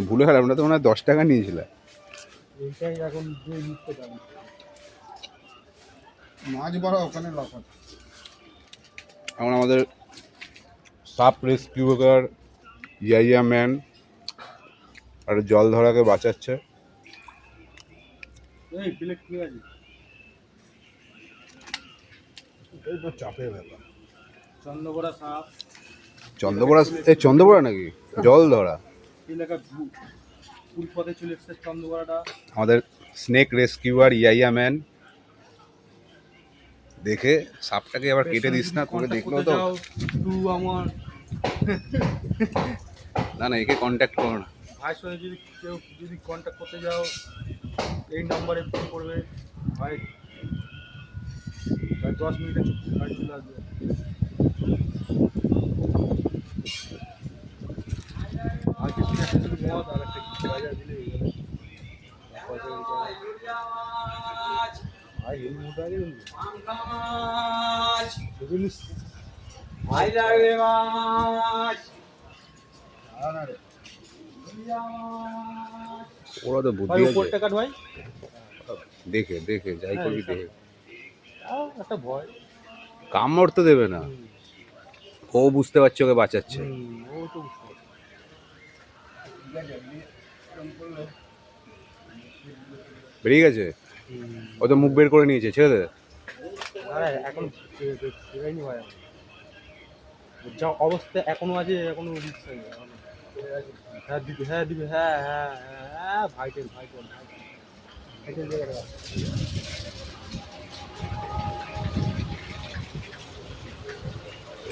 ভুলে গেলাম, ওটা তো মনে হয় 10 টাকা নিয়েছিল। এইটাই এখন যে নিতে যাবে মাছ বড় ওখানে লাফা। এখন আমাদের সাপ রেস্কিউয়ার ইয়া ম্যান আর জল ধরাকে বাঁচাচ্ছে। এই প্লেট কি আছে? এই তো চাপের ব্যাপার। চন্দ্রকোড়া সাপ। চন্দ্রকোড়া? এই চন্দ্রকোড়া নাকি জল ধরা? এলাকা ফুল পথে চলে এসছে চন্দ্রকোড়াটা। আমাদের স্নেক রেস্কিউয়ার ইয়া ম্যান। দেখে সাপটাকে আবার কেটে দিস না, তোকে দেখলো তো। তুই আমার না না, একে কন্ট্যাক্ট করো না। ভাইয়ের সঙ্গে যদি কেউ যদি কন্ট্যাক্ট করতে যাও এই নাম্বারে ফোন করবে। ভাই 10 মিনিটে ভাই চলে আসবে। আর কিছু একটা যদি মত আর একটা বাজার দিলে ভাই এই মুহূর্তে আগে ভাই লাগবে মাছ। ওরা তো বুদ্ধি আছে। উপর টাকা ভাই দেখে দেখে যাই করবি দেখে। একটা ভয়। কামড় তো দেবে না, ও বুঝতে পারছে ওকে বাঁচাচ্ছে। ও তো বুঝতে বেরিয়ে গেছে, ও তো মুখ বের করে নিয়েছে, ছেড়ে দে। এখন যা অবস্থা এখনো আছে এখনো হ্যাঁ দিবে হ্যাঁ দিবে হ্যাঁ হ্যাঁ হ্যাঁ ভাইটেল ভাইটেল ভাইটেল জায়গাটা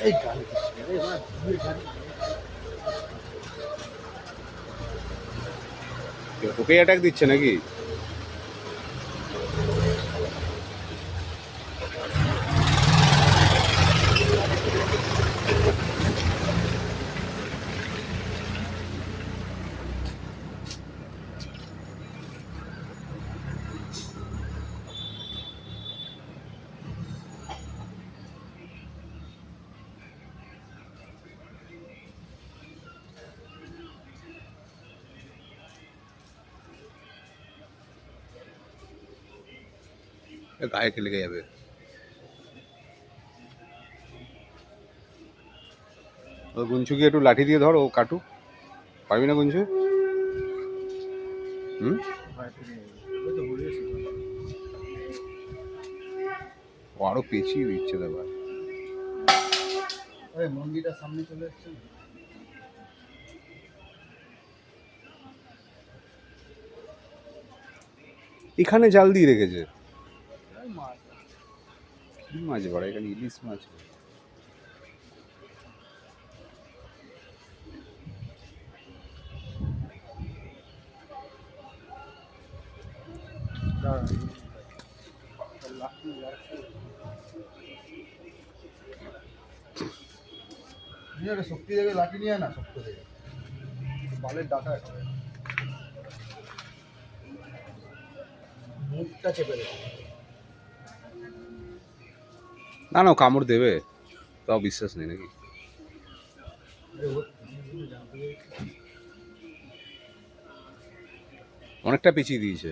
এই গাড়ি ওকে অ্যাটাক দিচ্ছে নাকি? গায়ে লেগে যাবে। ওই গুঞ্চুকে একটু লাঠি দিয়ে ধর, ও কাটুক। পারবি না গুঞ্চু? হুম, ও আরো পেঁচিয়ে দিচ্ছে ব্যাপার। মন্দিরটা সামনে চলে এসছে। এখানে জাল দিয়ে রেখেছে। কি মাছ বড়, এখানে ইলিশ মাছ। শক্তি দেবে লাঠি নিয়ে না, শক্ত দেবে বালের ডাটা মুখটা চেপে দেবে। না না, কামড় দেবে, তাও বিশ্বাস নেই নাকি? অনেকটা পেঁচিয়ে দিয়েছে।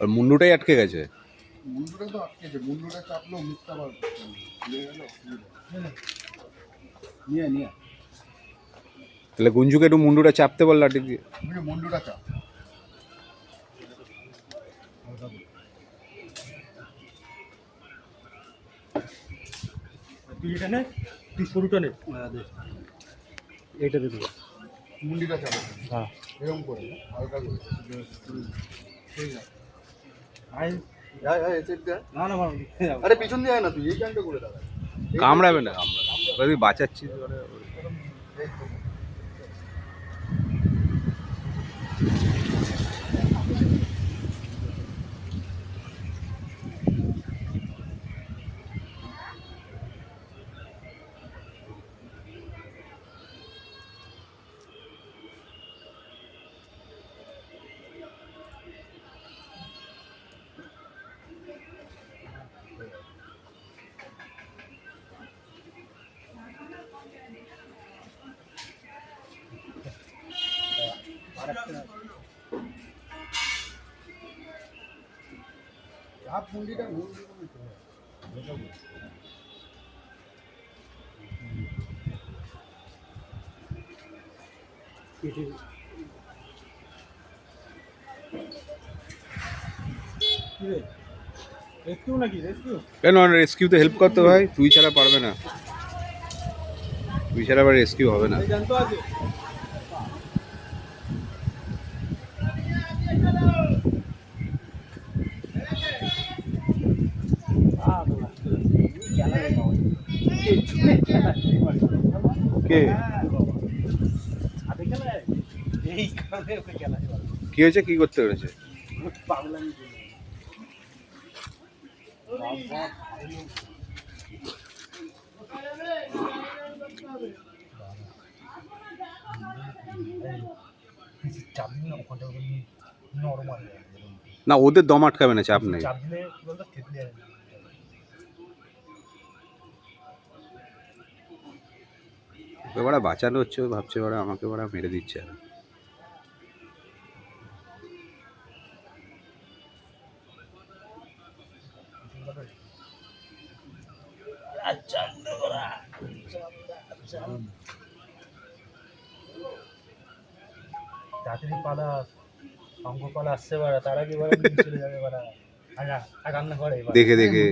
আর মুন্ডুটাই আটকে গেছে। মুন্ডুটা তো আটকেছে, মুন্ডুটা চাপলো মুখটা আবার নিয়ে নিয়ে তাহলে গুঞ্জুকে একটু মুন্ডুটা চাপতে বল লাঠি দিয়ে। মুন্ডুটা চাপ। তুই এটা নে, তুই সরুটা নে, এইটা দে দিবি মুন্ডিটা চাপ। হ্যাঁ এরকম করে হালকা করে ঠিক আছে। না না আরে পিছন দিয়ে আয় না, তুই এই কাজটা করে দাঁড়া। কামড়াবে না, কামড়াবে বাঁচাচ্ছি। চাপ মুন্ডিটা রেস্কিউ নাকি রেস্কিউ? কেন রেস্কিউতে হেল্প করতে ভাই, তুই ছাড়া পারবে না, তুই ছাড়া আবার রেস্কিউ হবে না। জানতো আছে কে কি হয়েছে, কি করতে পেরেছে? না ওদের দম আটকাবে না, চাপ নেই। ওরা বাঁচানো হচ্ছে, ভাবছে ওরা আমাকে ওরা মেরে দিচ্ছে। তাড়াতাড়ি পালা, অঙ্গপালা আসছে বাড়া, তারা কি বলে চলে যাবে বাড়া। রান্না করে দেখে দেখে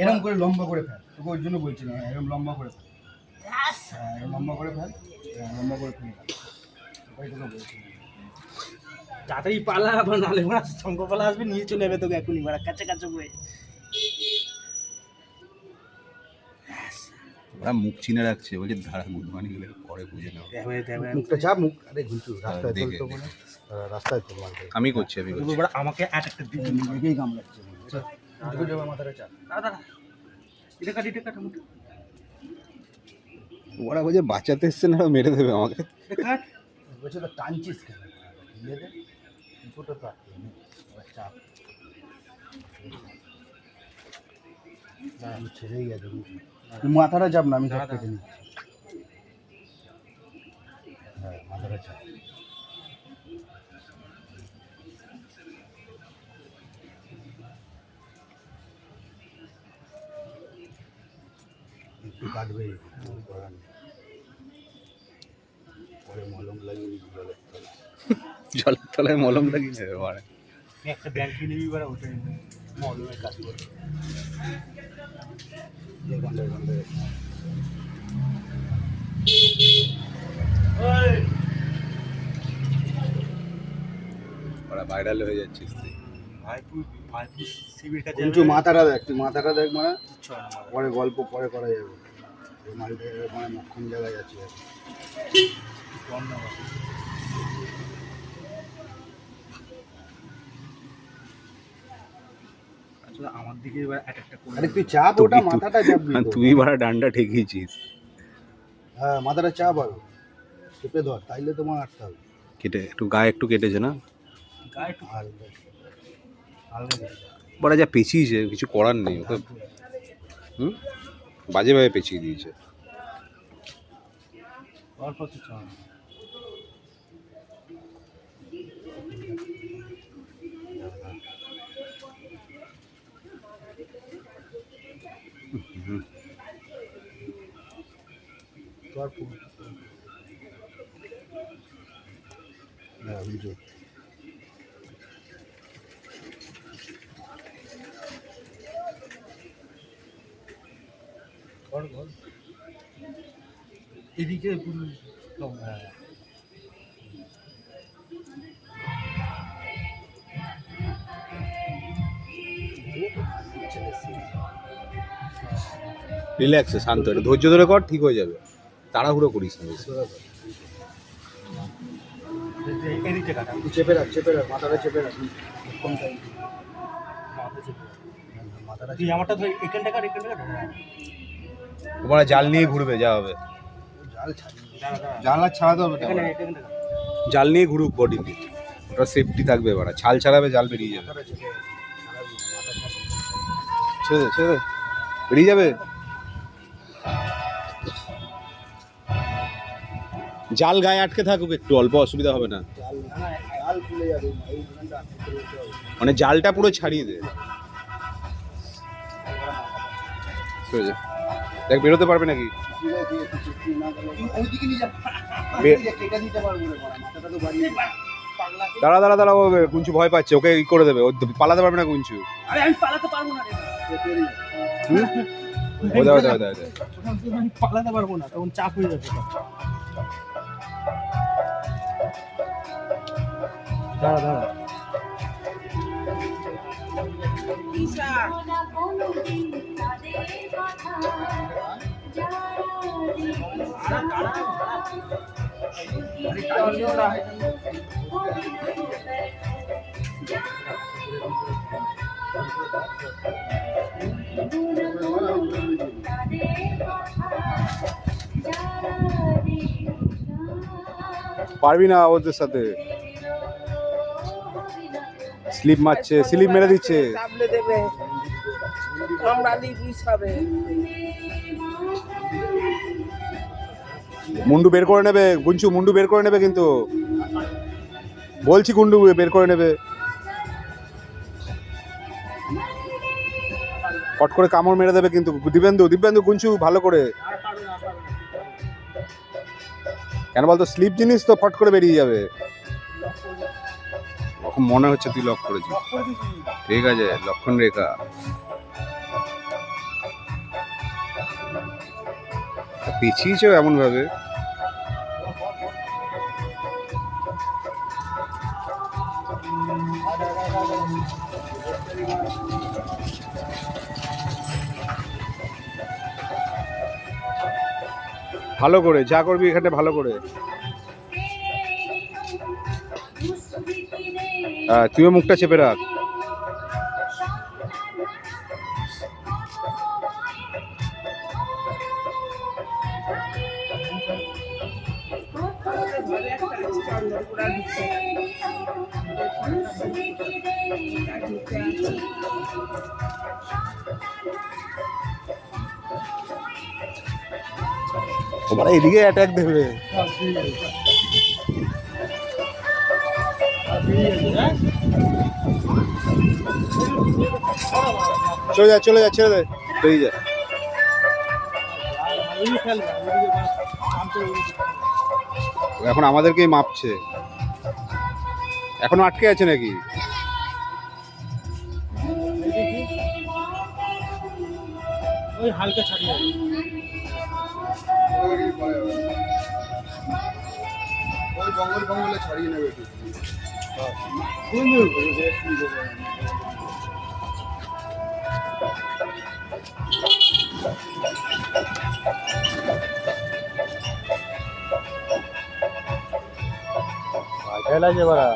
এরকম করে লম্বা করে ফেল, তোকে ওই জন্য বলছি না, এরকম লম্বা করে ফেল, লম্বা করে ফেল, লম্বা করে ফেল, ওই তোকে বলছি। তাড়াতাড়ি পালা, আবার নালে মারা শঙ্কপালা আসবে নিয়ে চলে যাবে তোকে এখনই মারা, কাছে কাছে করে। ওরা মুখ চিনে রাখছে, বলছে ধারা গুডমানি গেলে পরে বুঝে নাও। মুখটা চাপ, মুখ আরে ঘুরছু রাস্তায় রাস্তায় চলতো বলে, রাস্তায় চল মারবে। আমি করছি আমাকে একটা দিকে নিজেকেই কামড়াচ্ছে, এদিকে যাবে মাথাটা চাপ। দাদা এটা কাট, এটা কাট, মুখটা ওরা বলছে বাঁচাতে এসছে না, মেরে দেবে আমাকে। এটা কাট বলছে তো টানছিস কেন, দিয়ে দে দুটো তো চাপ না, আমি ছেড়েই গেছে। তুই মাথাটা চাপ না, আমি সব কেটে নিচ্ছি। হ্যাঁ মাথাটা চাপ, একটু কাটবে, পরে মলম লাগিয়ে জলের তলায় মলম লাগিয়ে নেবে মারা। একটা ব্যাংক কিনে নিবি বারা, ওটা মলমের কাজ করে। ওরা ভাইরাল হয়ে যাচ্ছিস তুই। মাথাটা দেখ, তুই মাথাটা দেখ মানে, পরে গল্প পরে করা যাবে। এই মালটা মানে মক্ষম জায়গায় যাচ্ছে। আমার দিকে এবার একটা করে, আরে তুই চাপ, ওটা মাথাটা চাপবি, তুই বারা ডান্ডা ঠেকিয়েছিস। হ্যাঁ মাথাটা চাপ, আর চেপে ধর, তাইলে তোমার আটতে হবে। কেটে একটু গায়ে একটু কেটেছে না, গায়ে একটু হালকা হালকা বড়া যা পেঁচিয়েছে, কিছু করার নেই ওকে। বাজেভাবে পেঁচিয়ে দিয়েছে। অল্প কিছু এদিকে রিল্যাক্সে, শান্ত, একটু ধৈর্য ধরে কর, ঠিক হয়ে যাবে। তাড়াহুড়ো করিস না বেশি। এদিকে কাটা, চেপে রাখ, চেপে রাখ, মাথাটা চেপে রাখ। মাথাটা তুই আমারটা ধর, এখানটা কাট, এখানটা কাট। তোমার জাল নিয়ে ঘুরবে, যা হবে। জাল ছাড়ি, জাল আর ছাড়াতে হবে, জাল নিয়ে ঘুরুক বডি দিয়ে, ওটা সেফটি থাকবে। এবার ছাল ছাড়াবে, জাল বেরিয়ে যাবে। ছেড়ে দে, ছেড়ে দে, বেরিয়ে যাবে। জাল গায়ে আটকে থাকুক একটু, অল্প অসুবিধা হবে না। জাল খুলে যাবে, এই দোকানটা আটকে রয়েছে। মানে জালটা পুরো ছাড়িয়ে দে। সরে যা। দেখ বেরোতে পারবে নাকি? ওইদিকে নিয়ে যা, কেটে দিতে পারবো না, মাথাটা তো বাড়িয়ে দাঁড়া দাঁড়া দাঁড়া, ও গুঞ্চু ভয় পাচ্ছে, ওকে ই করে দেবে, ও পালাতে পারবে না গুঞ্চু। আরে আমি পালাতে পারবো না রে। ও দাও দাও দাও। আমি পালাতে পারবো না, তখন চাপ হয়ে যাচ্ছে। দাঁড়া দাঁড়া। পারবি না ওদের সাথে, স্লিপ মারছে, স্লিপ মেরে দিচ্ছে। মুন্ডু বের করে নেবে গুঞ্চু, মুন্ডু বের করে নেবে কিন্তু, বলছি গুন্ডু বের করে নেবে। কট করে কামড় মেরে দেবে কিন্তু। দিব্যেন্দু দিব্যেন্দু গুঞ্চু ভালো করে, কেন বলতো স্লিপ জিনিস তো ফট করে বেরিয়ে যাবে। এখন মনে হচ্ছে তুই লক করেছিস। ঠিক আছে, লক্ষণ রেখা। পিছিয়েছো এমন ভাবে। ভালো করে যা করবি এখানে ভালো করে। তুইও মুখটা চেপে রাখ। ওরা এদিকে অ্যাটাক দেবে। চলে যা চলে যা, ছেড়ে দে, বেরিয়ে যা। এখন আমাদেরকেই মাপছে। এখনো আটকে আছে নাকি? ওই হালকা ছাড়িয়ে ওই জঙ্গল ফঙ্গলে ছাড়িয়ে নেবে। লাগে বাড়া।